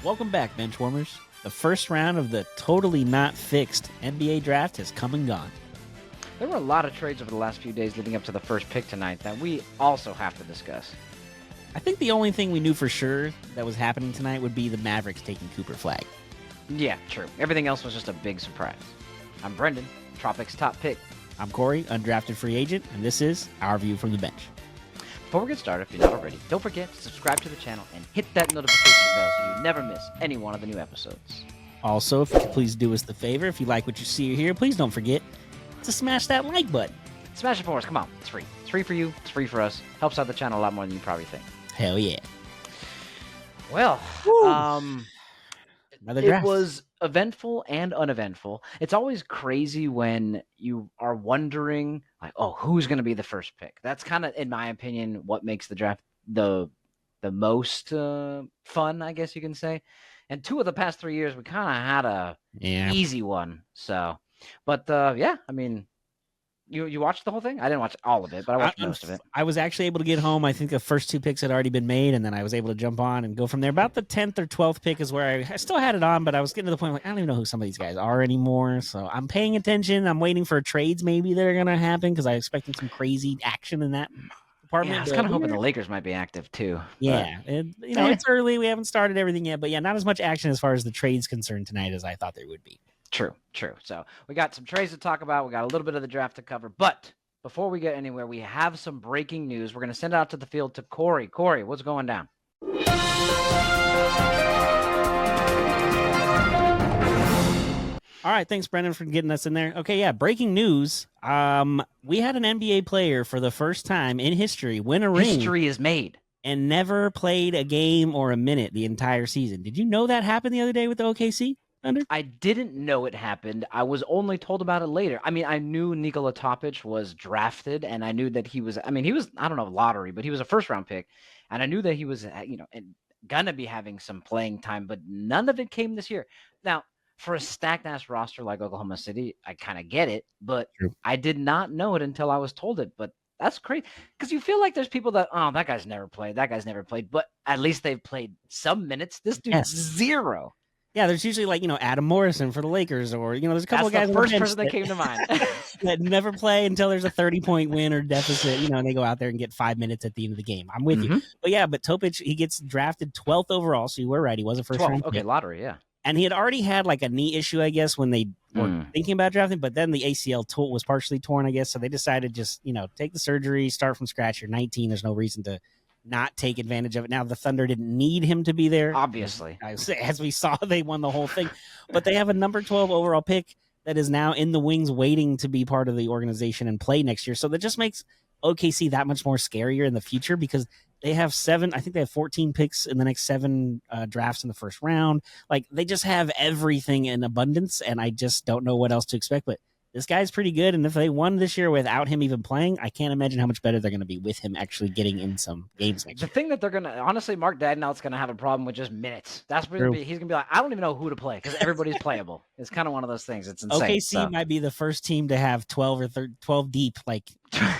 Welcome back, Benchwarmers. The first round of the totally not fixed NBA draft has come and gone. There were a lot of trades over the last few days leading up to the first pick tonight that we also have to discuss. I think the only thing we knew for sure that was happening tonight would be the Mavericks taking Cooper Flag. Yeah, true. Everything else was just a big surprise. I'm Brendan, Tropic's top pick. I'm Corey, undrafted free agent, and this is Our View from the Bench. Before we get started, if you're not already, don't forget to subscribe to the channel and hit that notification bell so you never miss any one of the new episodes. Also, if you could please do us the favor, if you like what you see or hear, please don't forget to smash that like button. Smash it for us. Come on. It's free. It's free for you. It's free for us. Helps out the channel a lot more than you probably think. Hell yeah. Well, Another it draft. was eventful and uneventful. It's always crazy when you are wondering, like, oh, who's going to be the first pick? That's kind of, in my opinion, what makes the draft the most fun, I guess you can say. And 2 of the past 3 years, we kind of had a easy one. So, but yeah, I mean, you watched the whole thing? I didn't watch all of it, but I watched most of it. I was actually able to get home. I think the first 2 picks had already been made, and then I was able to jump on and go from there. About the 10th or 12th pick is where I still had it on, but I was getting to the point like, I don't even know who some of these guys are anymore. So I'm paying attention. I'm waiting for trades maybe that are going to happen because I'm expecting some crazy action in that department. Yeah, I was kind of hoping the Lakers might be active too. Yeah, it's early. We haven't started everything yet, but yeah, not as much action as far as the trade's concerned tonight as I thought there would be. True. So we got some trades to talk about. We got a little bit of the draft to cover, but before we get anywhere, we have some breaking news. We're going to send it out to the field to Corey. Corey, what's going down? All right, thanks, Brendan, for getting us in there. Okay, yeah, breaking news. We had an NBA player for the first time in history win a ring. History is made. And never played a game or a minute the entire season. Did you know that happened the other day with the OKC Thunder? I didn't know it happened. I was only told about it later. I mean, I knew Nikola Topic was drafted, and I knew that he was, I don't know, lottery, but he was a first-round pick. And I knew that he was, going to be having some playing time, but none of it came this year. Now, for a stacked-ass roster like Oklahoma City, I kind of get it, but True. I did not know it until I was told it. But that's crazy because you feel like there's people that, oh, that guy's never played, but at least they've played some minutes. This dude's zero. Yeah, there's usually like, Adam Morrison for the Lakers, or, there's a couple of guys. That's the first person that came to mind. That never play until there's a 30-point win or deficit, and they go out there and get 5 minutes at the end of the game. I'm with you. But yeah, Topic, he gets drafted 12th overall, so you were right. He was a first round pick. Okay, lottery, yeah. And he had already had like a knee issue, I guess, when they were thinking about drafting, but then the ACL was partially torn, I guess. So they decided just, take the surgery, start from scratch. You're 19. There's no reason to not take advantage of it. Now, the Thunder didn't need him to be there. Obviously. As we saw, they won the whole thing. But they have a number 12 overall pick that is now in the wings waiting to be part of the organization and play next year. So that just makes OKC that much more scarier in the future because they have 14 picks in the next 7 drafts in the first round. Like, they just have everything in abundance, and I just don't know what else to expect. But this guy's pretty good, and if they won this year without him even playing, I can't imagine how much better they're going to be with him actually getting in some games next year. The thing that they're going to, honestly, Mark Daigneault's going to have a problem with just minutes. That's what he's going to be like, I don't even know who to play because everybody's playable. It's kind of one of those things. It's insane. OKC might be the first team to have 12 or 12 deep, like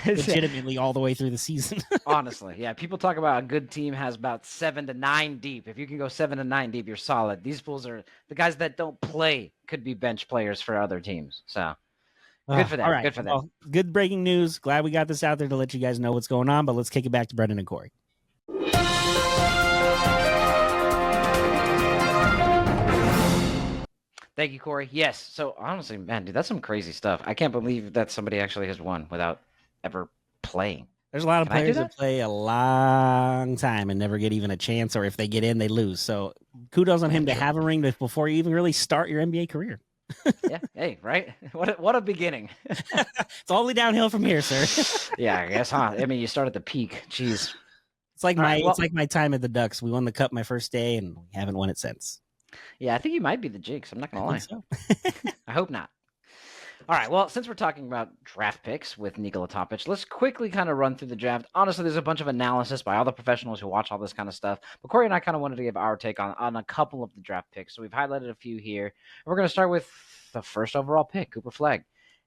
legitimately all the way through the season. Honestly, yeah. People talk about a good team has about 7 to 9 deep. If you can go 7 to 9 deep, you're solid. These fools are the guys that don't play could be bench players for other teams. So good for them. All right. Good for them. Well, good breaking news. Glad we got this out there to let you guys know what's going on. But let's kick it back to Brendan and Corey. Thank you, Corey. Yes. So honestly, man, dude, that's some crazy stuff. I can't believe that somebody actually has won without ever playing. There's a lot of players that play a long time and never get even a chance, or if they get in, they lose. So kudos on him to have a ring before you even really start your NBA career. Yeah. Hey, right? What a beginning. It's all the way downhill from here, sir. Yeah, I guess, huh? I mean, you start at the peak. Jeez. It's like my time at the Ducks. We won the cup my first day, and we haven't won it since. Yeah, I think you might be the jinx. I'm not gonna lie. So. I hope not. All right, well, since we're talking about draft picks with Nikola Topic, let's quickly kind of run through the draft. Honestly, there's a bunch of analysis by all the professionals who watch all this kind of stuff. But Corey and I kind of wanted to give our take on a couple of the draft picks. So we've highlighted a few here. And we're going to start with the first overall pick, Cooper Flag.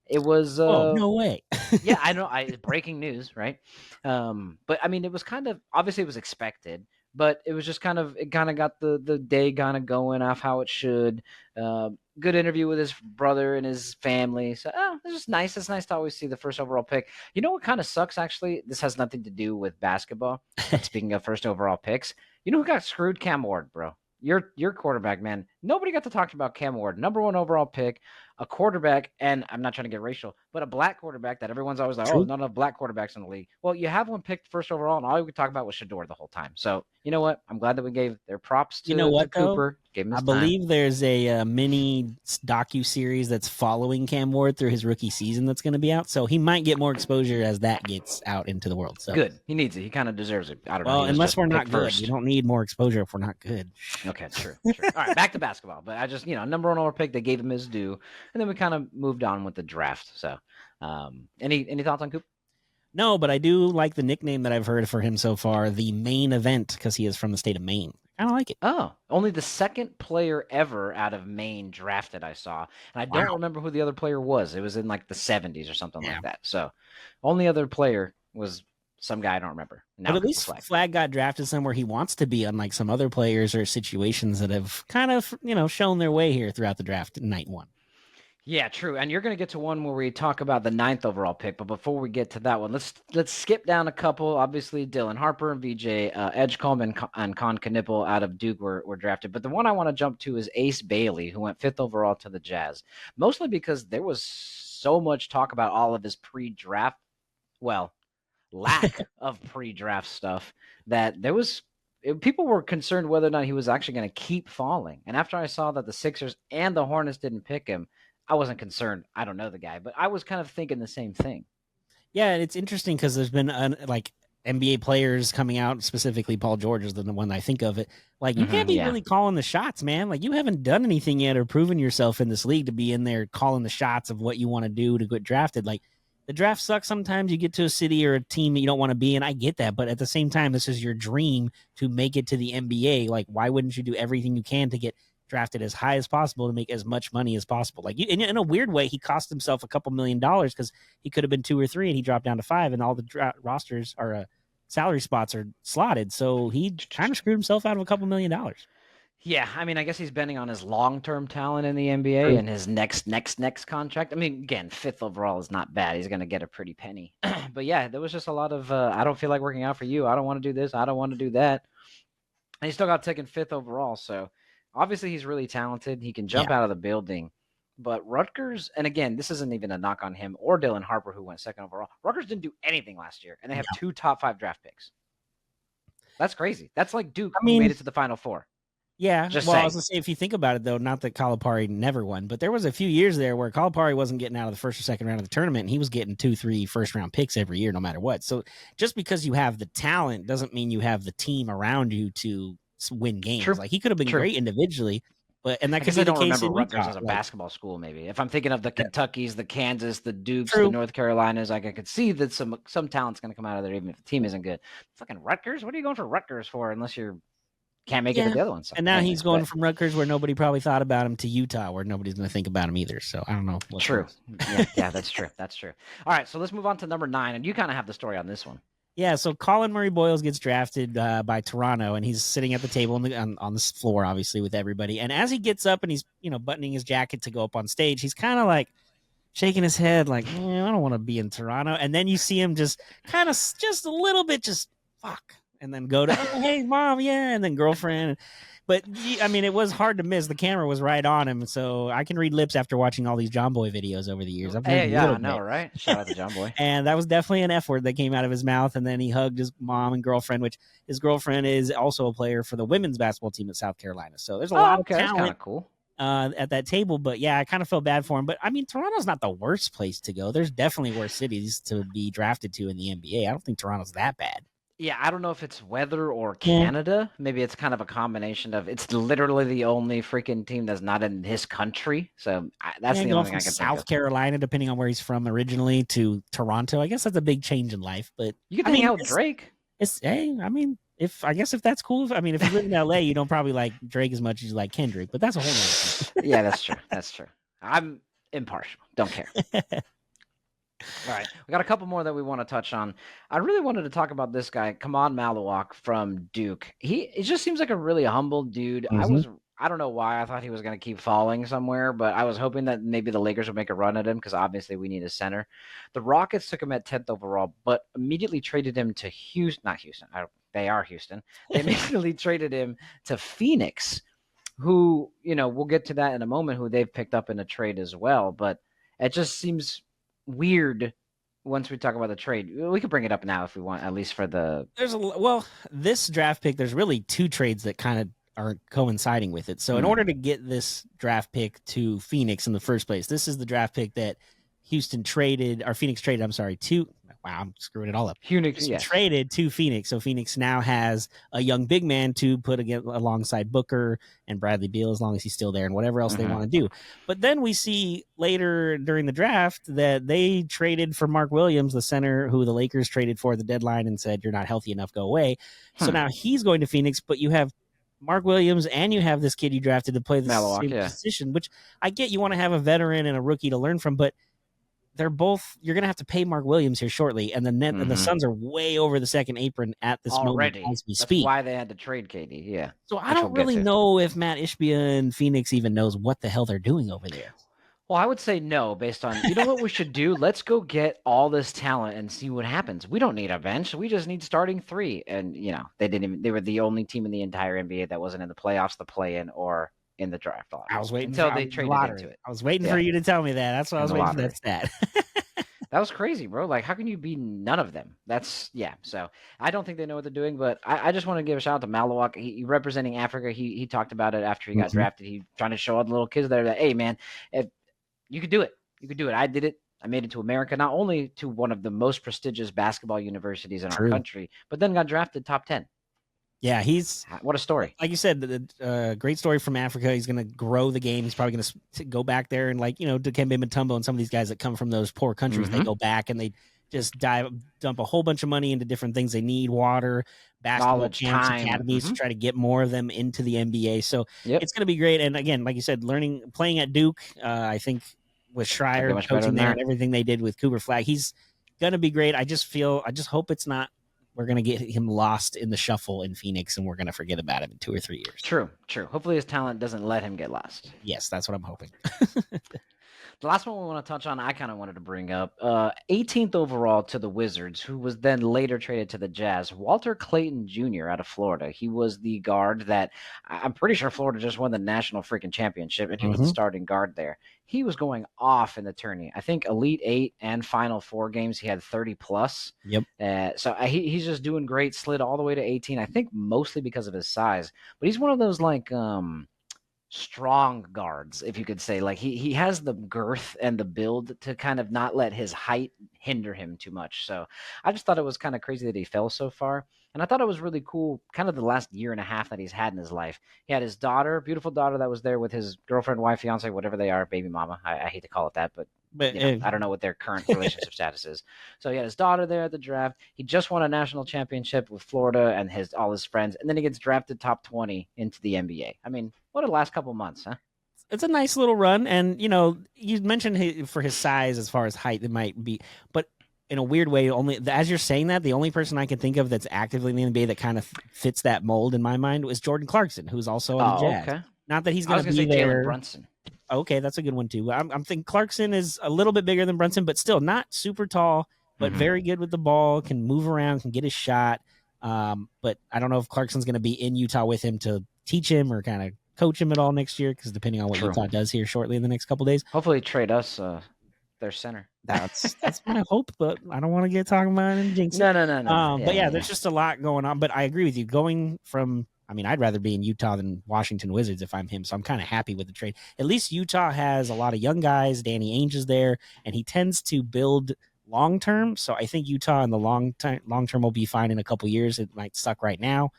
It was no way. Yeah, I know. Breaking news, right? But I mean, it was kind of obviously it was expected. But it was just it kind of got the day kind of going off how it should. Good interview with his brother and his family. So it's just nice. It's nice to always see the first overall pick. You know what kind of sucks, actually? This has nothing to do with basketball. But speaking of first overall picks, you know who got screwed? Cam Ward, bro. Your quarterback, man. Nobody got to talk about Cam Ward, number 1 overall pick, a quarterback, and I'm not trying to get racial, but a black quarterback that everyone's always like, oh, True. not enough black quarterbacks in the league. Well, you have one picked first overall, and all we could talk about was Shador the whole time. So you know what? I'm glad that we gave their props You know to what though? Cooper, gave him I his time. believe there's a mini docu series that's following Cam Ward through his rookie season that's going to be out, so he might get more exposure as that gets out into the world. So Good. He needs it. He kind of deserves it. I don't know. well, He was unless just we're not picked good, first. we don't need more exposure if we're not good. Okay, true. All right, back to basketball. But I just, number 1 overall pick, they gave him his due, and then we kind of moved on with the draft. So, any thoughts on Coop? No, but I do like the nickname that I've heard for him so far, the Maine Event, because he is from the state of Maine. I kind of like it. Oh, only the second player ever out of Maine drafted I saw, and I don't remember who the other player was. It was in like the 70s or something like that. So, only other player was some guy I don't remember. Now But at least Flag got drafted somewhere he wants to be, unlike some other players or situations that have kind of, shown their way here throughout the draft night 1. Yeah, true. And you're going to get to one where we talk about the 9th overall pick. But before we get to that one, let's skip down a couple. Obviously, Dylan Harper and VJ Edgecombe and Con Knipple out of Duke were drafted. But the one I want to jump to is Ace Bailey, who went 5th overall to the Jazz, mostly because there was so much talk about all of his pre-draft, lack of pre-draft stuff, that people were concerned whether or not he was actually going to keep falling. And after I saw that the Sixers and the Hornets didn't pick him, I wasn't concerned. I don't know the guy, but I was kind of thinking the same thing. Yeah, it's interesting because there's been NBA players coming out, specifically Paul George is the one I think of it. Like, you can't be really calling the shots, man. Like, you haven't done anything yet or proven yourself in this league to be in there calling the shots of what you want to do to get drafted. Like, the draft sucks sometimes. You get to a city or a team that you don't want to be in. I get that. But at the same time, this is your dream to make it to the NBA. Like, why wouldn't you do everything you can to get drafted as high as possible to make as much money as possible? Like, in a weird way, he cost himself a couple $1 million because he could have been 2 or 3 and he dropped down to 5, and all the rosters or salary spots are slotted. So he kind of screwed himself out of a couple $1 million. Yeah, I mean, I guess he's betting on his long-term talent in the NBA and his next contract. I mean, again, 5th overall is not bad. He's going to get a pretty penny. But yeah, there was just a lot of, I don't feel like working out for you. I don't want to do this. I don't want to do that. And he still got taken 5th overall. So obviously he's really talented. He can jump out of the building. But Rutgers, and again, this isn't even a knock on him or Dylan Harper, who went 2nd overall. Rutgers didn't do anything last year, and they have 2 top 5 draft picks. That's crazy. That's like Duke, who made it to the Final Four. Yeah, I was going to say, if you think about it, though, not that Calipari never won, but there was a few years there where Calipari wasn't getting out of the 1st or 2nd round of the tournament, and he was getting 2, 3 first-round picks every year, no matter what. So just because you have the talent doesn't mean you have the team around you to win games. True. Like, he could have been great individually, and that could be the case in Rutgers as a basketball school. Maybe if I'm thinking of the Kentuckys, the Kansas, the Dukes, the North Carolinas, like, I could see that some talent's going to come out of there, even if the team isn't good. Fucking Rutgers, what are you going for Rutgers for? Unless you're can't make it to the other one. So, and now he's going from Rutgers, where nobody probably thought about him, to Utah, where nobody's going to think about him either. So I don't know. True. Yeah, that's true. That's true. All right, so let's move on to number 9, and you kind of have the story on this one. Yeah, so Colin Murray Boyles gets drafted by Toronto, and he's sitting at the table on the floor, obviously, with everybody. And as he gets up and he's buttoning his jacket to go up on stage, he's kind of like shaking his head, like, I don't want to be in Toronto. And then you see him just kind of just a little bit, just fuck. And then go to, hey, mom, and then girlfriend. But, I mean, it was hard to miss. The camera was right on him, so I can read lips after watching all these John Boy videos over the years. I know, right? Shout out to John Boy. And that was definitely an F word that came out of his mouth, and then he hugged his mom and girlfriend, which his girlfriend is also a player for the women's basketball team at South Carolina. So there's a lot of talent. That's kind of cool. At that table, but yeah, I kind of felt bad for him. But I mean, Toronto's not the worst place to go. There's definitely worse cities to be drafted to in the NBA. I don't think Toronto's that bad. Yeah, I don't know if it's weather or Canada. Maybe it's kind of a combination of, it's literally the only freaking team that's not in his country. So that's the only thing I can think of. South Carolina, depending on where he's from originally, to Toronto. I guess that's a big change in life. But you can hang out with Drake. I mean, if that's cool. If you live in LA, you don't probably like Drake as much as you like Kendrick. But that's a whole other thing. Yeah, that's true. That's true. I'm impartial. Don't care. All right, we got a couple more that we want to touch on. I really wanted to talk about this guy, Kaman Malawak from Duke. It just seems like a really humble dude. Mhm. I don't know why I thought he was going to keep falling somewhere, but I was hoping that maybe the Lakers would make a run at him because obviously we need a center. The Rockets took him at 10th overall, but immediately traded him to Houston. Not Houston. They are Houston. They immediately traded him to Phoenix, who, we'll get to that in a moment, who they've picked up in a trade as well. But it just seems weird once we talk about the trade. We could bring it up now if we want, at least for the. This draft pick, there's really two trades that kind of are coinciding with it. So in order to get this draft pick to Phoenix in the first place, this is the draft pick that Phoenix traded, I'm sorry, to wow, I'm screwing it all up. Phoenix, yes. Traded to Phoenix. So Phoenix now has a young big man to put alongside Booker and Bradley Beal as long as he's still there and whatever else they want to do. But then we see later during the draft that they traded for Mark Williams, the center who the Lakers traded for at the deadline and said, you're not healthy enough, go away. So now he's going to Phoenix, but you have Mark Williams and you have this kid you drafted to play the same position, which I get you want to have a veteran and a rookie to learn from, but they're both, you're going to have to pay Mark Williams here shortly, and and the Suns are way over the second apron at this moment as we speak. That's why they had to trade KD, yeah. So I don't really know if Matt Ishbia and Phoenix even knows what the hell they're doing over there. Well, I would say no, based on, you know what we should do? Let's go get all this talent and see what happens. We don't need a bench. We just need starting three. And, they were the only team in the entire NBA that wasn't in the playoffs, the play-in, or in the draft lottery. I was waiting until they traded into it. I was waiting for you to tell me that. That's why I was waiting for that stat. That was crazy, bro. Like, how can you be none of them? So I don't think they know what they're doing, but I just want to give a shout out to Malawak. He representing Africa. He talked about it after he got drafted. He trying to show all the little kids there that, hey, man, if you could do it. You could do it. I did it. I made it to America, not only to one of the most prestigious basketball universities in our country, but then got drafted top 10. Yeah, what a story. Like you said, great story from Africa. He's going to grow the game. He's probably going to go back there and Dikembe Mutombo and some of these guys that come from those poor countries, they go back and they just dump a whole bunch of money into different things they need, water, basketball camps, academies to try to get more of them into the NBA. So it's going to be great. And again, like you said, playing at Duke, I think with Schreier coaching there and everything they did with Cooper Flag, he's going to be great. I just hope it's not, we're going to get him lost in the shuffle in Phoenix and we're going to forget about him in 2 or 3 years. True. Hopefully his talent doesn't let him get lost. Yes, that's what I'm hoping. The last one we want to touch on, I kind of wanted to bring up, 18th overall to the Wizards, who was then later traded to the Jazz, Walter Clayton Jr. out of Florida. He was the guard that I'm pretty sure Florida just won the national freaking championship, and he was the starting guard there. He was going off in the tourney. I think Elite 8 and Final 4 games, he had 30 plus. Yep. So he's just doing great, slid all the way to 18, I think mostly because of his size. But he's one of those strong guards, if you could say. Like he has the girth and the build to kind of not let his height hinder him too much. So I just thought it was kind of crazy that he fell so far. And I thought it was really cool, kind of the last year and a half that he's had in his life. He had his daughter, beautiful daughter that was there with his girlfriend, wife, fiance, whatever they are, baby mama. I hate to call it that, but I don't know what their current relationship status is. So he had his daughter there at the draft. He just won a national championship with Florida and all his friends. And then he gets drafted top 20 into the NBA. I mean, what a last couple months, huh? It's a nice little run. And, you mentioned for his size, as far as height, it might be. But in a weird way, only as you're saying that, the only person I can think of that's actively in the NBA that kind of fits that mold in my mind was Jordan Clarkson, who's also on the Jazz. Okay. Not that he's going to be there. Jalen Brunson. Okay, that's a good one too. I'm thinking Clarkson is a little bit bigger than Brunson, but still not super tall, but very good with the ball, can move around, can get his shot. But I don't know if Clarkson's going to be in Utah with him to teach him or kind of coach him at all next year, because depending on what Utah does here shortly in the next couple of days. Hopefully trade us their center. That's my hope, but I don't want to get talking about it and jinx it. No. But there's just a lot going on. But I agree with you. Going from, I'd rather be in Utah than Washington Wizards if I'm him. So I'm kind of happy with the trade. At least Utah has a lot of young guys. Danny Ainge is there, and he tends to build long term. So I think Utah in the long term will be fine in a couple years. It might suck right now,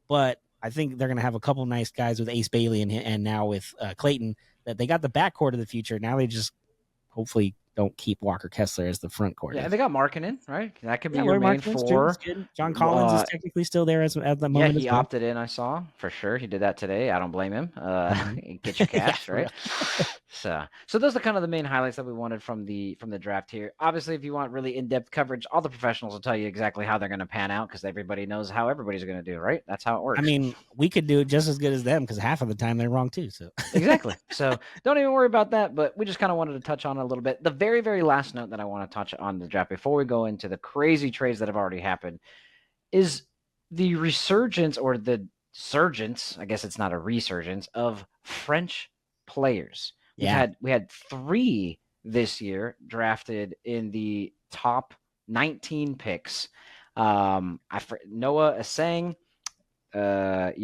but I think they're going to have a couple nice guys with Ace Bailey and now with Clayton, that they got the backcourt of the future. Now they just hopefully don't keep Walker Kessler as the front court. Yeah, and they got Markkanen, right? That could be Yeah, your Lauri main Markkanen's true. That's four. good. John Collins is technically still there at the Yeah, moment as he well. opted in. I saw for sure. He did that today. I don't blame him. Get your Yeah, cash, for right? real. So those are kind of the main highlights that we wanted from the draft here. Obviously, if you want really in-depth coverage, all the professionals will tell you exactly how they're going to pan out because everybody knows how everybody's going to do, right? That's how it works. I mean, we could do it just as good as them because half of the time they're wrong too. So Exactly. So don't even worry about that. But we just kind of wanted to touch on it a little bit. The very, very last note that I want to touch on the draft before we go into the crazy trades that have already happened is the resurgence or the surgence, I guess it's not a resurgence, of French players. yeah, We had 3 this year drafted in the top 19 picks. Noah Asang, not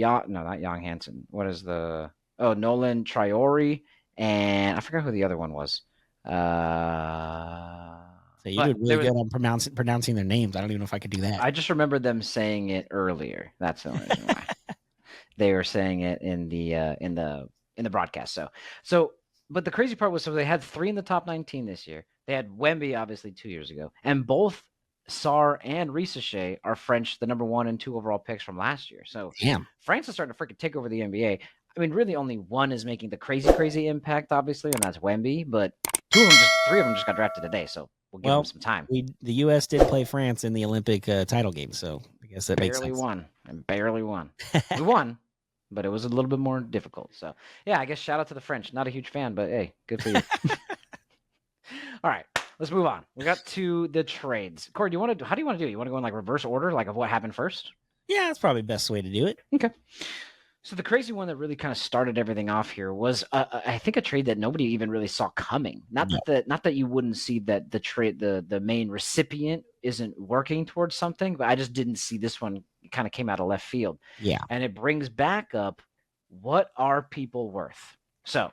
Young Hansen. What is Nolan Traore, and I forgot who the other one was. so you But did really good on pronouncing their names. I don't even know if I could do that. I just remember them saying it earlier. That's the only reason why they were saying it in the broadcast. But the crazy part was, so they had 3 in the top 19 this year. They had Wemby obviously 2 years ago, and both Sarr and Risache are French, the number 1 and 2 overall picks from last year. So Damn. France is starting to freaking take over the NBA. I mean, really, only one is making the crazy impact, obviously, and that's Wemby. But 3 of them just got drafted today, so we'll give them some time. The U.S. did play France in the Olympic title game, so I guess that makes sense. Barely won. We won, but it was a little bit more difficult. So, yeah, I guess shout out to the French. Not a huge fan, but hey, good for you. All right, let's move on. We got to the trades. Corey, how do you want to do it? You want to go in like reverse order, like of what happened first? Yeah, that's probably the best way to do it. Okay. So the crazy one that really kind of started everything off here was, I think, a trade that nobody even really saw coming. Not that you wouldn't see that the trade, the main recipient isn't working towards something, but I just didn't see this one. Kind of came out of left field. Yeah, and it brings back up, what are people worth? So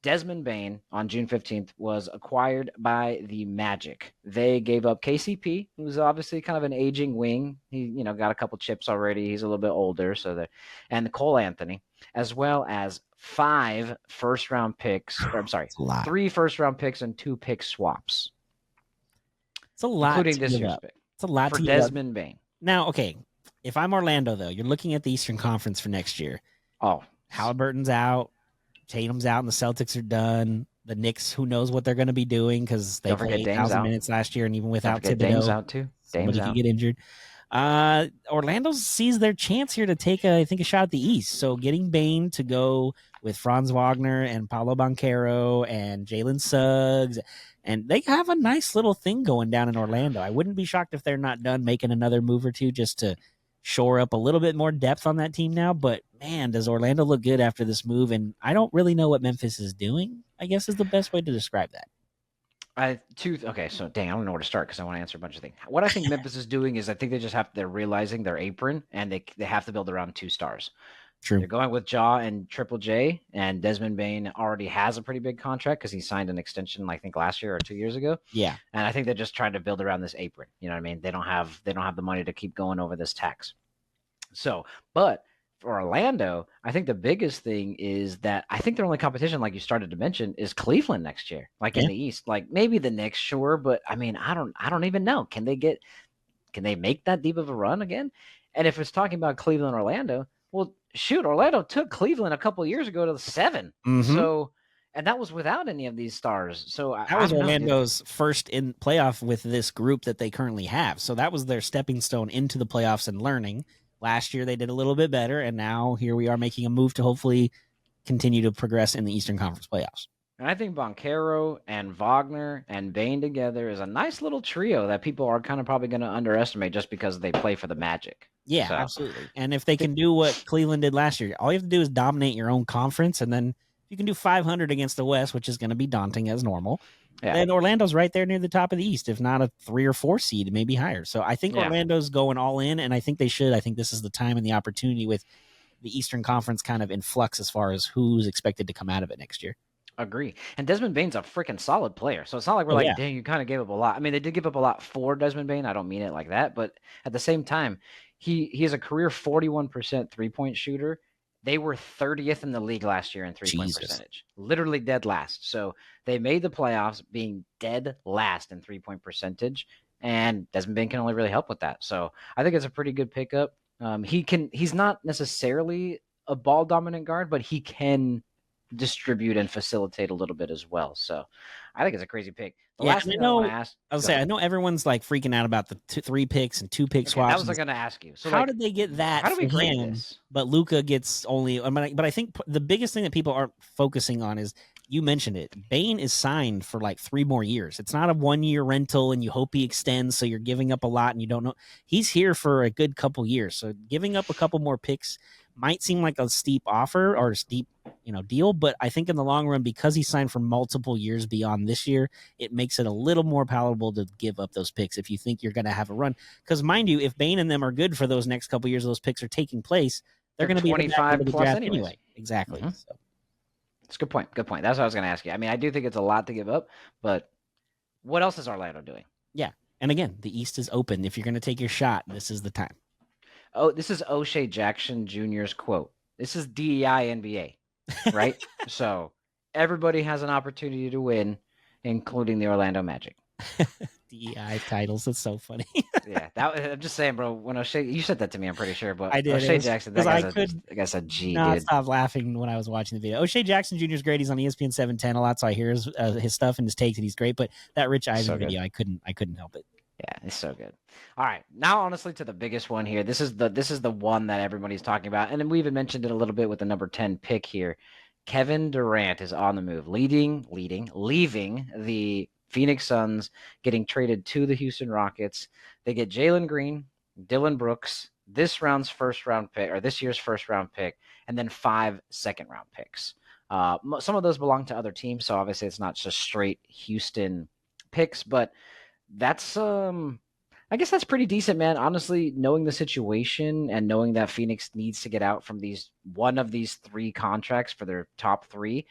Desmond Bane on June 15th was acquired by the Magic. They gave up KCP, who's obviously kind of an aging wing. He, got a couple chips already. He's a little bit older, and Cole Anthony, as well as 5 first-round picks. Or I'm sorry, 3 first-round picks and 2 pick swaps. It's a lot, including this year's pick. It's a lot for Desmond Bane. Now, okay, if I'm Orlando, though, you're looking at the Eastern Conference for next year. Oh, Halliburton's out. Tatum's out and the Celtics are done. The Knicks, who knows what they're going to be doing because they played 8,000 minutes last year, and even without Thibodeau, Dame's out too. Somebody could get injured. Orlando sees their chance here to take a shot at the East. So getting Bane to go with Franz Wagner and Paolo Banchero and Jalen Suggs, and they have a nice little thing going down in Orlando. I wouldn't be shocked if they're not done making another move or two just to shore up a little bit more depth on that team now. But man, does Orlando look good after this move? And I don't really know what Memphis is doing, I guess is the best way to describe that. Okay, so dang, I don't know where to start because I want to answer a bunch of things. What I think Memphis is doing is I think they're realizing their apron, and they have to build around 2 stars. True. They're going with Ja and Triple J, and Desmond Bane already has a pretty big contract because he signed an extension, I think, last year or 2 years ago. Yeah. And I think they're just trying to build around this apron. You know what I mean? They don't have the money to keep going over this tax. So, but for Orlando, I think the biggest thing is that I think their only competition, like you started to mention, is Cleveland next year, in the East. Like maybe the Knicks, sure, but I mean, I don't even know. Can they make that deep of a run again? And if it's talking about Cleveland, Orlando, well, shoot, Orlando took Cleveland a couple of years ago to the 7. Mm-hmm. So, and that was without any of these stars. So that was Orlando's first in playoff with this group that they currently have. So that was their stepping stone into the playoffs and learning. Last year they did a little bit better, and now here we are making a move to hopefully continue to progress in the Eastern Conference playoffs. And I think Banchero and Wagner and Bane together is a nice little trio that people are kind of probably going to underestimate just because they play for the Magic. Yeah, absolutely. And if they can do what Cleveland did last year, all you have to do is dominate your own conference, and then you can do 500 against the West, which is going to be daunting as normal. Yeah. And Orlando's right there near the top of the East, if not a 3 or 4 seed, maybe higher. So I think Orlando's going all in, and I think they should. I think this is the time and the opportunity with the Eastern Conference kind of in flux as far as who's expected to come out of it next year. Agree. And Desmond Bane's a freaking solid player. So it's not like we're dang, you kind of gave up a lot. I mean, they did give up a lot for Desmond Bane. I don't mean it like that. But at the same time, he is a career 41% 3-point shooter. They were 30th in the league last year in 3-point Jesus. percentage, literally dead last. So they made the playoffs being dead last in 3-point percentage, and Desmond Bain can only really help with that. So I think it's a pretty good pickup. He's not necessarily a ball dominant guard, but he can distribute and facilitate a little bit as well. So I think it's a crazy pick. The Yeah, last and thing that I want to ask, I was go say ahead. I know everyone's like freaking out about the 3 picks and 2 pick Okay, that swaps. was like going to ask you. So How like, did they get that how do we for grade him? this? But Luca gets only. But I think the biggest thing that people aren't focusing on is you mentioned it. Bane is signed for like 3 more years. It's not a 1 year rental, and you hope he extends. So you're giving up a lot, and you don't know he's here for a good couple years. So giving up a couple more picks might seem like a steep offer or a steep deal, but I think in the long run, because he signed for multiple years beyond this year, it makes it a little more palatable to give up those picks if you think you're going to have a run. Because mind you, if Bane and them are good for those next couple years, those picks are taking place. They're going to be at the back end 25 of the plus draft anyways. anyway. Exactly. Mm-hmm. So. It's a good point. Good point. That's what I was going to ask you. I mean, I do think it's a lot to give up, but what else is Orlando doing? Yeah. And again, the East is open. If you're going to take your shot, this is the time. Oh, this is O'Shea Jackson Jr.'s quote. This is DEI NBA, right? So everybody has an opportunity to win, including the Orlando Magic. DEI titles. That's so funny. Yeah, I'm just saying, bro. When O'Shea, you said that to me, I'm pretty sure, but I did. O'Shea Jackson, that guy's a G, not dude. stop laughing when I was watching the video. O'Shea Jackson Jr. is great. He's on ESPN 710 a lot, so I hear his stuff and his takes, and he's great. But that Rich Eisen video, I couldn't help it. Yeah, it's so good. All right, now honestly to the biggest one here. This is the one that everybody's talking about, and then we even mentioned it a little bit with the number 10 pick here. Kevin Durant is on the move, leaving the Phoenix Suns, getting traded to the Houston Rockets. They get Jalen Green, Dylan Brooks, this year's first round pick, and then 5 second-round picks. Some of those belong to other teams, so obviously it's not just straight Houston picks, but that's I guess that's pretty decent, man. Honestly, knowing the situation and knowing that Phoenix needs to get out from one of these 3 contracts for their top 3,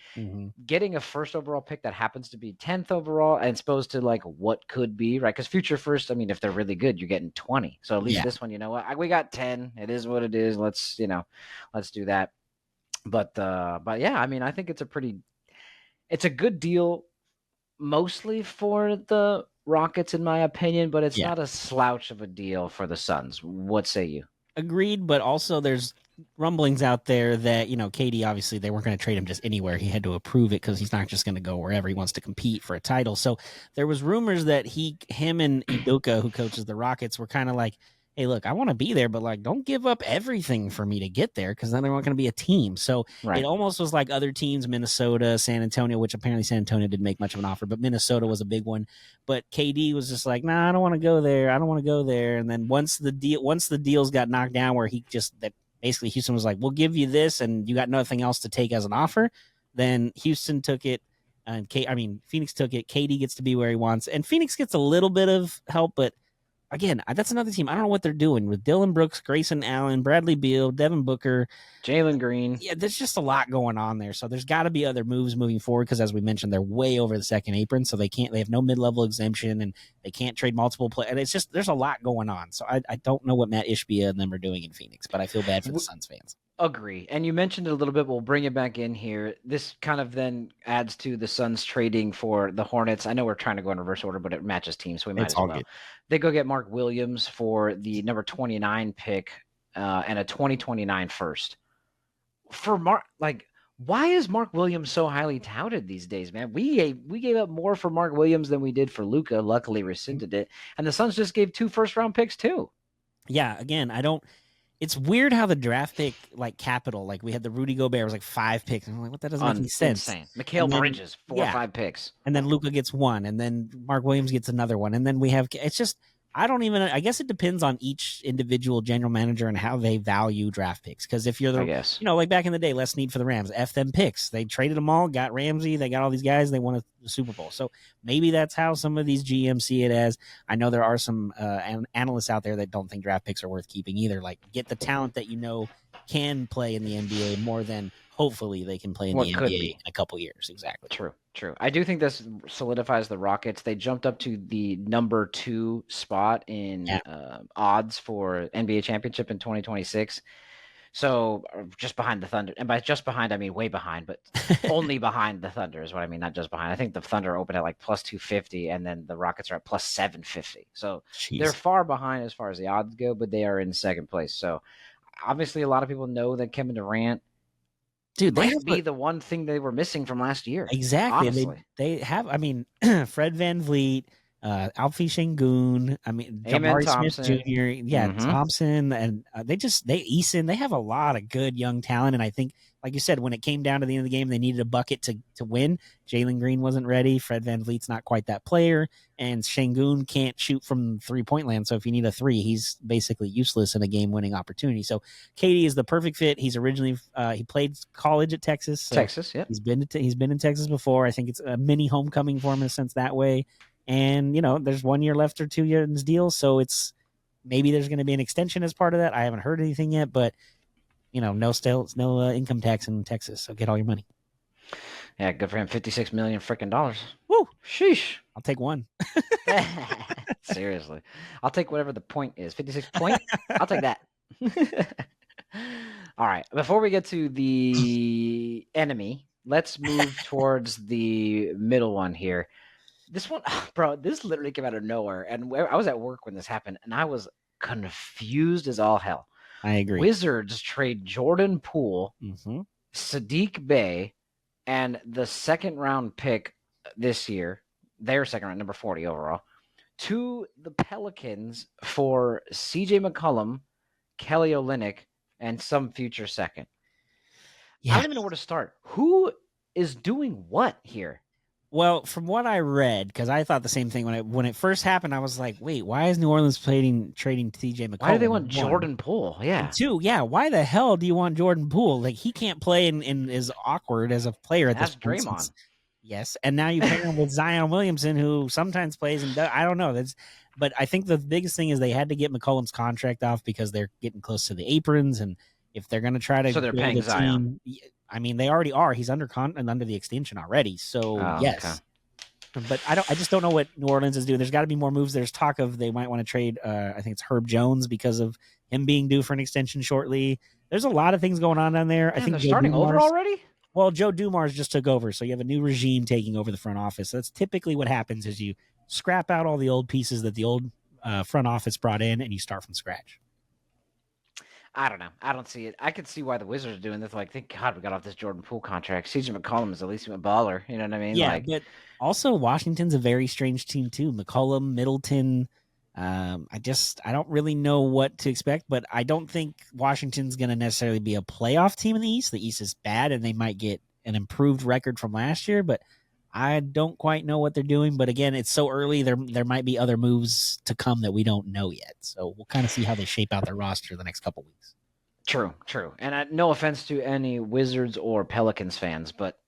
getting a first overall pick that happens to be 10th overall and exposed to like what could be, right? Because future first, I mean, if they're really good, you're getting 20. So at least this one, you know what? We got 10. It is what it is. Let's do that. But yeah, I mean, I think it's a good deal mostly for the Rockets, in my opinion, but it's not a slouch of a deal for the Suns. What say you? Agreed, but also there's rumblings out there that, KD, obviously they weren't going to trade him just anywhere. He had to approve it because he's not just going to go wherever he wants to compete for a title. So there was rumors that him and Udoka, who coaches the Rockets, were kind of like, hey, look, I want to be there, but like, don't give up everything for me to get there because then they're not going to be a team. So It almost was like other teams, Minnesota, San Antonio, which apparently San Antonio didn't make much of an offer, but Minnesota was a big one. But KD was just like, nah, I don't want to go there. I don't want to go there. And then once the deals got knocked down, where basically Houston was like, we'll give you this, and you got nothing else to take as an offer. Then Houston took it. And Phoenix took it. KD gets to be where he wants, and Phoenix gets a little bit of help, but again, that's another team. I don't know what they're doing with Dylan Brooks, Grayson Allen, Bradley Beal, Devin Booker, Jalen Green. Yeah, there's just a lot going on there. So there's got to be other moves moving forward because, as we mentioned, they're way over the second apron. So they have no mid-level exemption, and they can't trade multiple players. And it's just there's a lot going on. So I don't know what Matt Ishbia and them are doing in Phoenix, but I feel bad for the Suns fans. Agree. And you mentioned it a little bit. We'll bring it back in here. This kind of then adds to the Suns trading for the Hornets. I know we're trying to go in reverse order, but it matches teams, so we might as well. Good. They go get Mark Williams for the number 29 pick and a 2029 first. For Mark, why is Mark Williams so highly touted these days, man? We gave up more for Mark Williams than we did for Luka. Luckily rescinded it. And the Suns just gave 2 first-round picks too. Yeah, again, it's weird how the draft pick, capital, we had the Rudy Gobert was 5 picks. And I'm like, what? That doesn't make any sense. Insane. Mikal Bridges, 4 or 5 picks. And then Luka gets 1, and then Mark Williams gets another one. And then it's just, I guess it depends on each individual general manager and how they value draft picks. Because if you're like back in the day, less need for the Rams, F them picks. They traded them all, got Ramsey, they got all these guys, they won a Super Bowl. So maybe that's how some of these GMs see it as. I know there are some analysts out there that don't think draft picks are worth keeping either. Get the talent that can play in the NBA more than hopefully they can play in the NBA in a couple years. Exactly. True. I do think this solidifies the Rockets. They jumped up to the number 2 spot in odds for NBA championship in 2026. So just behind the Thunder, and by just behind I mean way behind, but only behind the Thunder is what I mean, not just behind. I think the Thunder opened at like plus 250, and then the Rockets are at plus 750. So they're Jeez. far behind as far as the odds go, but they are in second place. So obviously, a lot of people know that Kevin Durant Dude, they have might be the one thing they were missing from last year. exactly. Honestly, They have. I mean, Fred Van Vliet, Alfie Şengün. I mean, Amen Jabari Smith Thompson. Jr. Yeah, Mm-hmm. Thompson, and Eason. They have a lot of good young talent, and I think, like you said, when it came down to the end of the game, they needed a bucket to win. Jalen Green wasn't ready. Fred Van Vliet's not quite that player, and Şengün can't shoot from 3-point land. So if you need a three, he's basically useless in a game-winning opportunity. So KD is the perfect fit. He's originally he played college at Texas, so Texas, yep. he's been in Texas before. I think it's a mini homecoming for him in a sense that way. And there's 1 year left or 2 years in this deal, so it's maybe there's going to be an extension as part of that. I haven't heard anything yet, but no income tax in Texas, so get all your money. Yeah, good for him. $56 million freaking dollars. Woo! Sheesh. I'll take one. Seriously, I'll take whatever the point is. 56 point. I'll take that. All right. Before we get to the enemy, let's move towards the middle one here. This one, bro, this literally came out of nowhere. And I was at work when this happened, and I was confused as all hell. I agree. Wizards trade Jordan Poole, Mm-hmm. Sadiq Bey, and the second round pick this year, their second round, number 40 overall, to the Pelicans for CJ McCollum, Kelly Olynyk, and some future second. Yeah. I don't even know where to start. Who is doing what here? Well, from what I read, because I thought the same thing when it first happened, I was like, wait, why is New Orleans trading TJ McCollum? Why do they want One. Jordan Poole? Yeah. And two, why the hell do you want Jordan Poole? Like, he can't play and is awkward as a player at That's this point. Draymond. Yes, and now you pair him with Zion Williamson, who sometimes plays and I don't know. But I think the biggest thing is they had to get McCollum's contract off because they're getting close to the aprons, and if they're going to try to So they're build paying a Zion. team, I mean, they already are. He's under the extension already, so yes. Okay. But I just don't know what New Orleans is doing. There's got to be more moves. There's talk of they might want to trade. I think it's Herb Jones because of him being due for an extension shortly. There's a lot of things going on down there. Man, I think they're starting over already. Well, Joe Dumars just took over, so you have a new regime taking over the front office. That's typically what happens: is you scrap out all the old pieces that the old front office brought in, and you start from scratch. I don't know. I don't see it. I could see why the Wizards are doing this. Like, thank God we got off this Jordan Poole contract. CJ McCollum is at least a baller. You know what I mean? Yeah, but also Washington's a very strange team too. McCollum, Middleton. I don't really know what to expect, but I don't think Washington's going to necessarily be a playoff team in the East. The East is bad, and they might get an improved record from last year, but I don't quite know what they're doing. But again, it's so early. There might be other moves to come that we don't know yet. So we'll kind of see how they shape out their roster the next couple weeks. True. And no offense to any Wizards or Pelicans fans, but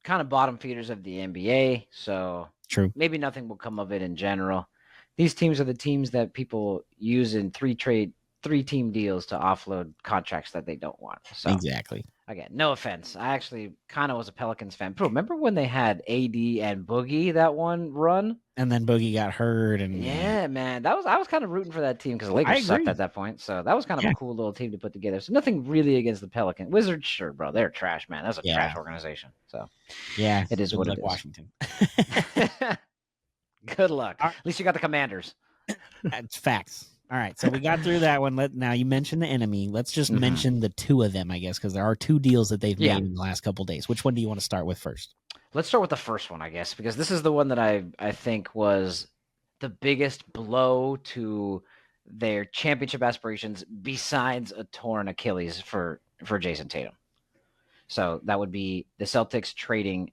kind of bottom feeders of the NBA. So true. Maybe nothing will come of it in general. These teams are the teams that people use in three-team deals to offload contracts that they don't want. So exactly. Again, no offense. I actually kind of was a Pelicans fan. Bro, remember when they had AD and Boogie that one run? And then Boogie got hurt, and yeah, man, I was kind of rooting for that team because the Lakers sucked at that point. So that was kind of a cool little team to put together. So nothing really against the Pelicans. Wizards, sure, bro, they're trash, man. That's a trash organization. So yeah, it is what it is. Washington. Good luck. At least you got the Commanders. That's facts. All right, so we got through that one. Now you mentioned the enemy. Let's just mention the two of them, I guess, because there are two deals that they've made in the last couple of days. Which one do you want to start with first? Let's start with the first one, I guess, because this is the one that I think was the biggest blow to their championship aspirations besides a torn Achilles for Jason Tatum. So that would be the Celtics trading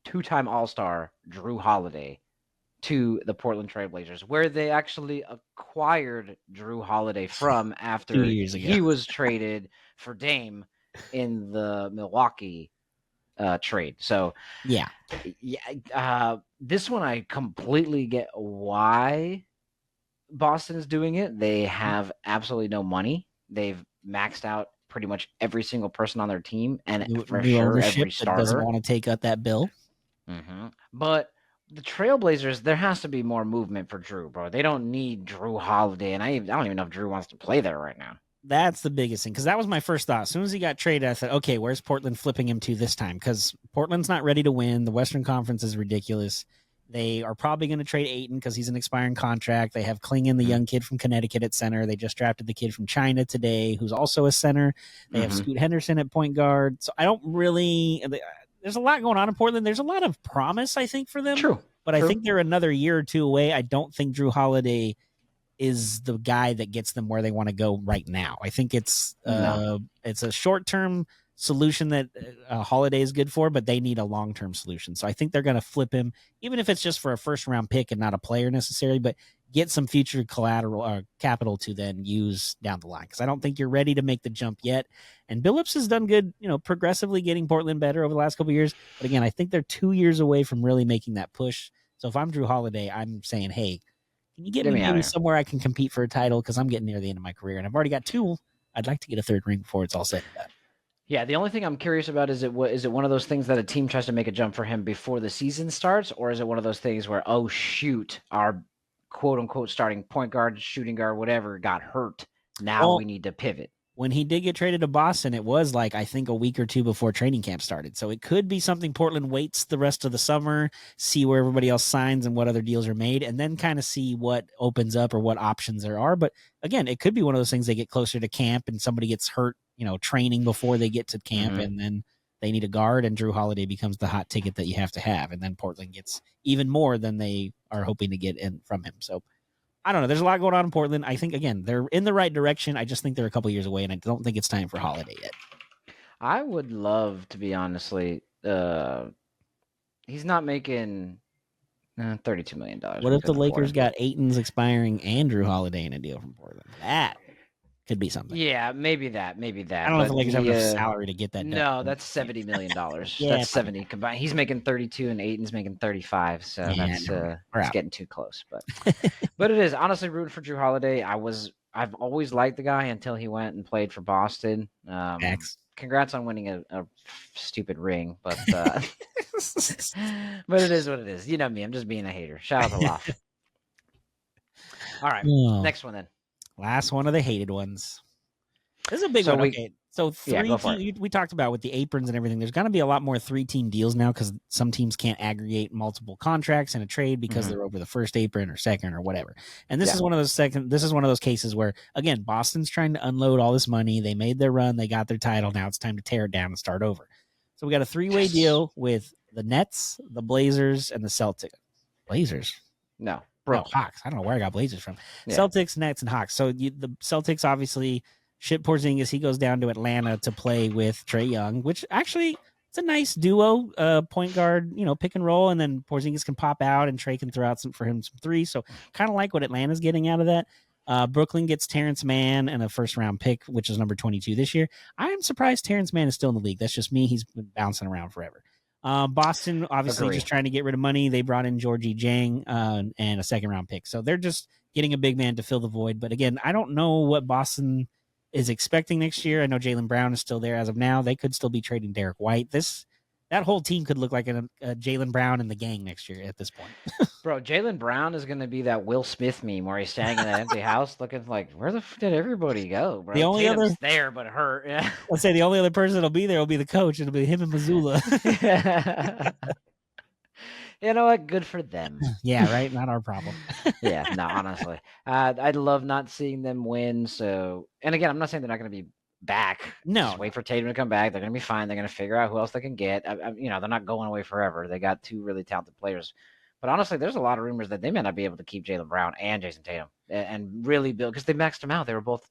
two-time All-Star Drew Holiday to the Portland Trailblazers, where they actually acquired Drew Holiday from after 2 years ago. He was traded for Dame in the Milwaukee trade. So this one I completely get why Boston is doing it. They have absolutely no money. They've maxed out pretty much every single person on their team, and for sure every starter doesn't want to take out that bill. But the Trailblazers, there has to be more movement for Drew, bro. They don't need Drew Holiday, and I don't even know if Drew wants to play there right now. That's the biggest thing, because that was my first thought. As soon as he got traded, I thought, okay, where's Portland flipping him to this time? Because Portland's not ready to win. The Western Conference is ridiculous. They are probably going to trade Ayton because he's an expiring contract. They have Klingon, the young kid from Connecticut, at center. They just drafted the kid from China today, who's also a center. They have Scoot Henderson at point guard. So I don't really. There's a lot going on in Portland. There's a lot of promise, I think, for them. True. But I think they're another year or two away. I don't think Drew Holiday is the guy that gets them where they want to go right now. I think it's a short term solution that Holiday is good for, but they need a long term solution. So I think they're going to flip him, even if it's just for a first round pick and not a player necessarily, but get some future collateral or capital to then use down the line. Because I don't think you're ready to make the jump yet. And Billups has done good, progressively getting Portland better over the last couple of years. But again, I think they're 2 years away from really making that push. So if I'm Drew Holiday, I'm saying, hey, can you get me maybe somewhere I can compete for a title? Because I'm getting near the end of my career, and I've already got 2. I'd like to get a 3rd ring before it's all said and done. Yeah, the only thing I'm curious about is it one of those things that a team tries to make a jump for him before the season starts, or is it one of those things where, oh shoot, our quote unquote starting point guard, shooting guard, whatever got hurt. Now we need to pivot. When he did get traded to Boston, it was like, I think, a week or 2 before training camp started. So it could be something Portland waits the rest of the summer, see where everybody else signs and what other deals are made, and then kind of see what opens up or what options there are. But again, it could be one of those things they get closer to camp and somebody gets hurt, training before they get to camp, and then they need a guard, and Drew Holiday becomes the hot ticket that you have to have. And then Portland gets even more than they are hoping to get in from him. So I don't know. There's a lot going on in Portland. I think, again, they're in the right direction. I just think they're a couple years away, and I don't think it's time for Holiday yet. I would love to be honestly. He's not making $32 million. What if the Lakers got Ayton's expiring and Drew Holiday in a deal from Portland? That could be something. Yeah, maybe that. I don't know if the Lakers have enough salary to get that done. No, that's $70 million. That's 70 combined. He's making 32 and Ayton's making 35. So that's it's getting too close. But it is honestly rooting for Drew Holiday. I've always liked the guy until he went and played for Boston. Congrats on winning a stupid ring, but but it is what it is. You know me, I'm just being a hater. Shout out to Loft. All right, next one then. Last one of the hated ones. This is a big one. Okay. So 3 we talked about with the aprons and everything. There's going to be a lot more 3-team deals now because some teams can't aggregate multiple contracts in a trade because they're over the first apron or second or whatever. And this is one of those This is one of those cases where, again, Boston's trying to unload all this money. They made their run. They got their title. Now it's time to tear it down and start over. So we got a 3-way deal with the Nets, the Blazers, and the Celtics. Blazers? No. Hawks. I don't know where I got Blazers from. Yeah. Celtics, Nets, and Hawks. So the Celtics obviously ship Porzingis. He goes down to Atlanta to play with Trae Young, which actually it's a nice duo, point guard, pick and roll, and then Porzingis can pop out and Trae can throw out some threes. So kind of like what Atlanta's getting out of that. Brooklyn gets Terrence Mann and a first-round pick, which is number 22 this year. I am surprised Terrence Mann is still in the league. That's just me. He's been bouncing around forever. Boston, obviously, just trying to get rid of money. They brought in Georgie Jang and a second-round pick. So they're just getting a big man to fill the void. But again, I don't know what Boston is expecting next year. I know Jaylen Brown is still there as of now. They could still be trading Derek White. That whole team could look like a Jaylen Brown and the gang next year at this point. Bro, Jaylen Brown is going to be that Will Smith meme where he's standing in that empty house looking like, where the f did everybody go, bro? The only Tatum's there but hurt. Yeah. I'd say the only other person that'll be there will be the coach. It'll be him and Missoula. You know what? Good for them. Yeah, right? Not our problem. Yeah, no, honestly. I'd love not seeing them win. So, and again, I'm not saying they're not going to be back. No. Just wait for Tatum to come back. They're going to be fine. They're going to figure out who else they can get. They're not going away forever. They got 2 really talented players. But honestly, there's a lot of rumors that they may not be able to keep Jaylen Brown and Jason Tatum and really build, because they maxed them out. They were both,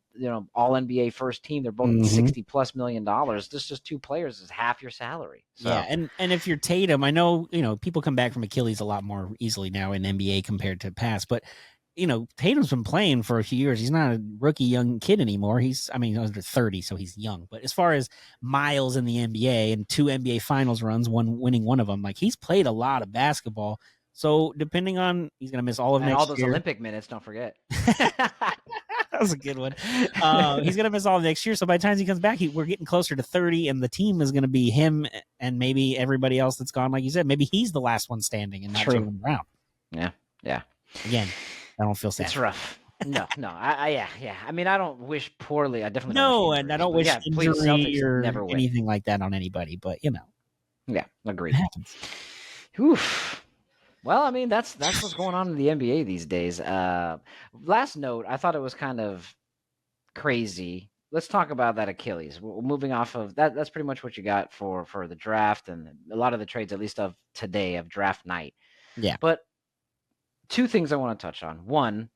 all NBA first team. They're both $60+ million. This just 2 players is half your salary. So. Yeah, and if you're Tatum, I know, people come back from Achilles a lot more easily now in NBA compared to past, but Tatum's been playing for a few years. He's not a rookie young kid anymore. He's under 30, so he's young. But as far as miles in the NBA and 2 NBA finals runs, winning one of them, like he's played a lot of basketball. So depending on, he's going to miss all of next year. All those Olympic minutes, don't forget. That was a good one. He's going to miss all of next year. So by the time he comes back, we're getting closer to 30, and the team is going to be him and maybe everybody else that's gone. Like you said, maybe he's the last one standing and not Jaylen Brown. Yeah. Again, I don't feel sad. It's rough. No, yeah. I mean, I don't wish poorly. I definitely don't wish No, and I injuries. don't But wish yeah, please, injury Celtics or never win. anything like that on anybody, but Yeah, it agreed. happens. Oof. Well, I mean, that's what's going on in the NBA these days. Last note, I thought it was kind of crazy. Let's talk about that Achilles. Moving off of that, that's pretty much what you got for the draft and a lot of the trades, at least of today, of draft night. Yeah, But two things I want to touch on. One,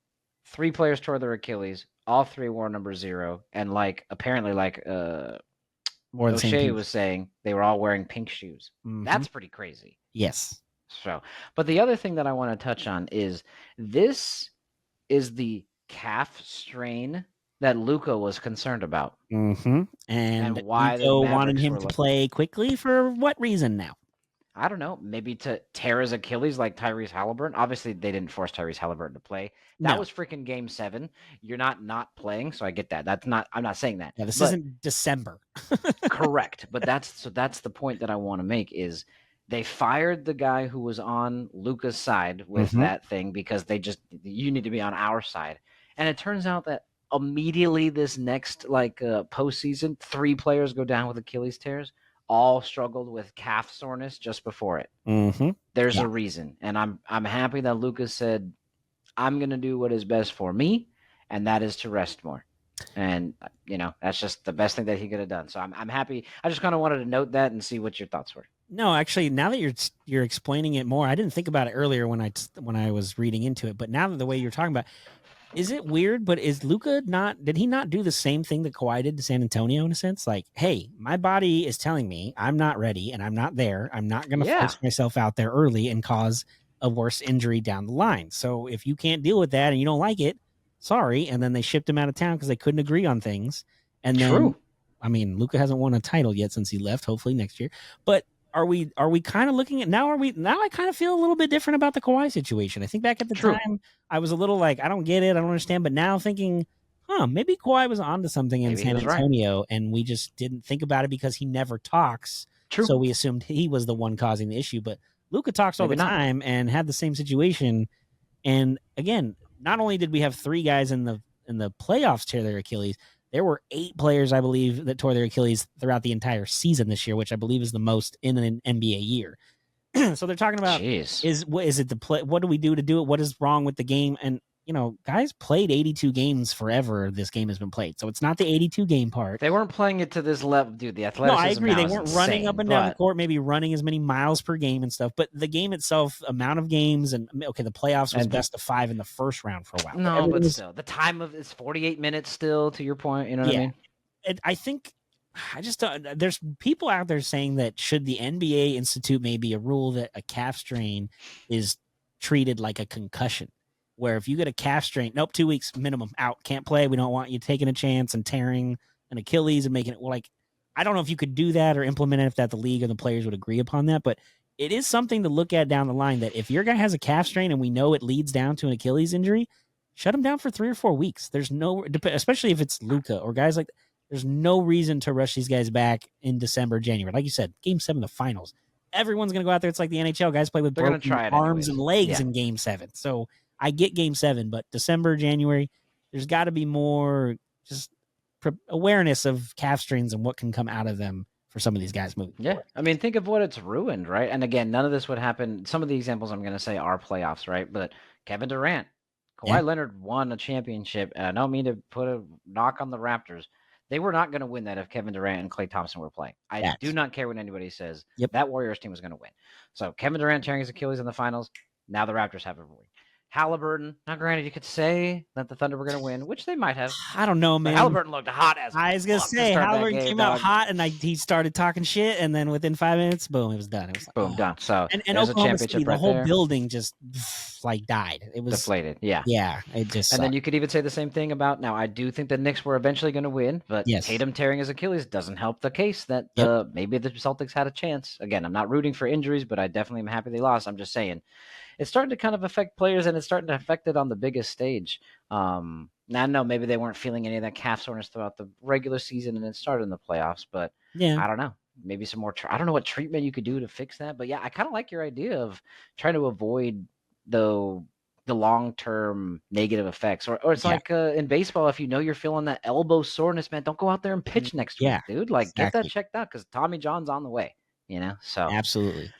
three players tore their Achilles. All three wore number 0, and apparently more the same O'Shea things. was saying, they were all wearing pink shoes. Hmm. That's pretty crazy. Yes. So, but the other thing that I want to touch on is this is the calf strain that Luka was concerned about, Hmm. and And why the Nico wanted Mavericks him were to looking. play quickly for what reason now? I don't know, maybe to tear his Achilles like Tyrese Halliburton. Obviously, they didn't force Tyrese Halliburton to play. That No. was freaking game 7. You're not playing, so I get that. That's not. I'm not saying that, Yeah, this but isn't December. correct. But that's the point that I want to make is they fired the guy who was on Luca's side with Hmm. that thing because you need to be on our side. And it turns out that immediately this next postseason, 3 players go down with Achilles tears, all struggled with calf soreness just before it. Hmm. There's Yeah. a reason. And I'm happy that Lucas said, I'm gonna do what is best for me, and that is to rest more. And that's just the best thing that he could have done. So I'm happy. I just kind of wanted to note that and see what your thoughts were. No, actually, now that you're explaining it more, I didn't think about it earlier when I was reading into it, but now that the way you're talking about, is it weird? But is Luca not? Did he not do the same thing that Kawhi did to San Antonio in a sense? Like, hey, my body is telling me I'm not ready and I'm not there. I'm not going to Yeah, force myself out there early and cause a worse injury down the line. So if you can't deal with that and you don't like it, sorry. And then they shipped him out of town because they couldn't agree on things. And then, true, I mean, Luca hasn't won a title yet since he left. Hopefully next year. But are we kind of looking at now? Are we now? I kind of feel a little bit different about the Kawhi situation. I think back at the true. time I was a little like, I don't get it, I don't understand. But now thinking, maybe Kawhi was onto something in Maybe he San was right. Antonio, and we just didn't think about it because he never talks. True. So we assumed he was the one causing the issue. But Luca talks all Maybe the not. time and had the same situation. And again, not only did we have 3 guys in the playoffs tear their Achilles, there were 8 players, I believe, that tore their Achilles throughout the entire season this year, which I believe is the most in an NBA year. So they're talking about Jeez. is it the play? What do we do to do it? What is wrong with the game? And guys played 82 games forever. This game has been played, so it's not the 82 game part. They weren't playing it to this level, dude. The No, I athleticism agree. They now is weren't running up insane. and down the But court, maybe running as many miles per game and stuff. But the game itself, amount of games, and okay, the playoffs was and best of 5 in the first round for a while. But no, everything but was still, the time of it's 48 minutes still. To your point, you know what I yeah. mean? I think I just there's people out there saying that should the NBA institute maybe a rule that a calf strain is treated like a concussion, where if you get a calf strain, nope, 2 weeks minimum out, can't play. We don't want you taking a chance and tearing an Achilles and making it like I don't know if you could do that or implement it if that the league or the players would agree upon that, but it is something to look at down the line that if your guy has a calf strain and we know it leads down to an Achilles injury, shut him down for 3 or 4 weeks. There's no, especially if it's Luca or guys like there's no reason to rush these guys back in December, January. Like you said, game 7 of the finals. Everyone's going to go out there. It's like the NHL. Guys play with They're gonna broken try it arms and anyways. legs Yeah. in game 7. So I get game 7, but December, January, there's got to be more just awareness of calf strains and what can come out of them for some of these guys moving Yeah, forward. I mean, think of what it's ruined, right? And again, none of this would happen. Some of the examples I'm going to say are playoffs, right? But Kevin Durant, Yeah. Kawhi Leonard won a championship, and I don't mean to put a knock on the Raptors. They were not going to win that if Kevin Durant and Klay Thompson were playing. I do not care what anybody says. Yep. That Warriors team was going to win. So Kevin Durant tearing his Achilles in the finals. Now the Raptors have a win. Halliburton. Now, granted, you could say that the Thunder were going to win, which they might have. I don't know, But man. Halliburton looked hot as I was gonna fuck to say start that Halliburton game, came out dog. hot, and he started talking shit, and then within 5 minutes, boom, it was done. It was like, Boom, done. So and there's a Oklahoma City, championship the right whole there. building just like died. It was Deflated. Yeah. yeah, it just And then sucked. you could even say the same thing about now. I do think the Knicks were eventually going to win, but Yes. Tatum tearing his Achilles doesn't help the case that Yep. maybe the Celtics had a chance. Again, I'm not rooting for injuries, but I definitely am happy they lost. I'm just saying it's starting to kind of affect players, and it's starting to affect it on the biggest stage. Now, I know maybe they weren't feeling any of that calf soreness throughout the regular season, and it started in the playoffs, but Yeah. I don't know. Maybe some more. I don't know what treatment you could do to fix that, but yeah, I kind of like your idea of trying to avoid the the long-term negative effects. Or it's Yeah. like in baseball, if you know you're feeling that elbow soreness, man, don't go out there and pitch next Yeah, week, dude. Like, get that exactly. checked out because Tommy John's on the way, So Absolutely.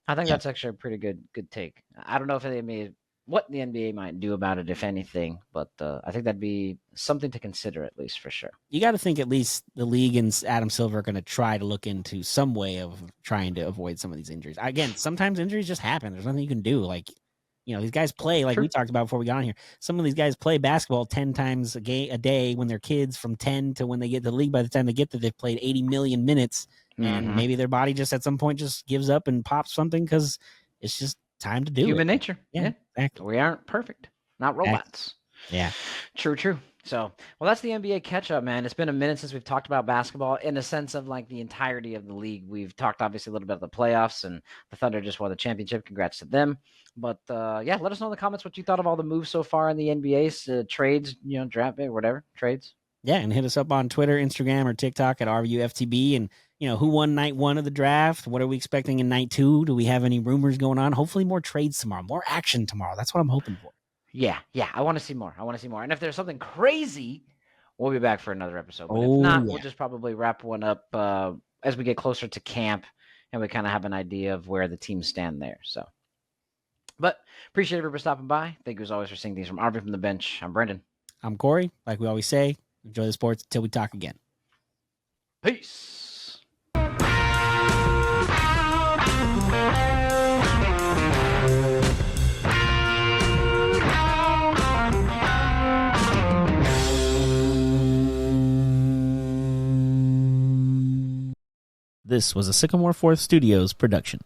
I think Yeah. that's actually a pretty good take. I don't know if what the NBA might do about it, if anything, but I think that'd be something to consider, at least, for sure. You got to think at least the league and Adam Silver are going to try to look into some way of trying to avoid some of these injuries. Again, sometimes injuries just happen. There's nothing you can do. Like, these guys play, like True. we talked about before we got on here. Some of these guys play basketball 10 times a day when they're kids, from 10 to when they get to the league. By the time they get there, they've played 80 million minutes, and maybe their body just at some point just gives up and pops something because it's just time to do Human it. nature. Yeah, exactly. We aren't perfect, not robots. Yeah. True. So, well, that's the NBA catch-up, man. It's been a minute since we've talked about basketball in a sense of like the entirety of the league. We've talked obviously a little bit about the playoffs, and the Thunder just won the championship. Congrats to them. But yeah, let us know in the comments what you thought of all the moves so far in the NBA's trades, draft, whatever, trades. Yeah, and hit us up on Twitter, Instagram, or TikTok at RUFTB. And, who won night 1 of the draft? What are we expecting in night 2? Do we have any rumors going on? Hopefully more trades tomorrow, more action tomorrow. That's what I'm hoping for. Yeah. I want to see more. And if there's something crazy, we'll be back for another episode. But if not, we'll just probably wrap one up as we get closer to camp and we kind of have an idea of where the teams stand there. So, but appreciate everybody stopping by. Thank you as always for seeing things from RV from the bench. I'm Brendan. I'm Corey. Like we always say, enjoy the sports until we talk again. Peace. This was a Sycamore Fourth Studios production.